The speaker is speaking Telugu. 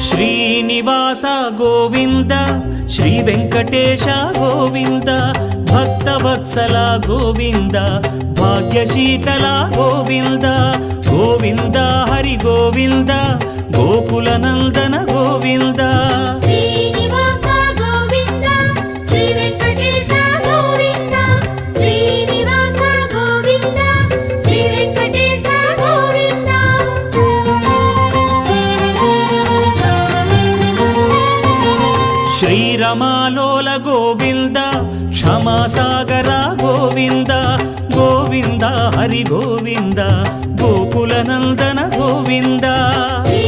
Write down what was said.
శ్రీనివాస గోవింద శ్రీ వెంకటేశ గోవింద భక్తవత్సల గోవింద భాగ్యశీతల గోవింద గోవింద హరి గోవింద గోకుల నందన గోవింద శ్రీనివాస గోవింద శ్రీ వెంకటేశ గోవింద శ్రీనివాస గోవింద శ్రీ వెంకటేశ గోవింద శ్రీరమాలోల గోవింద క్షమాసాగర గోవింద గోవింద హరి గోవింద గోకుల నందన గోవింద శ్రీ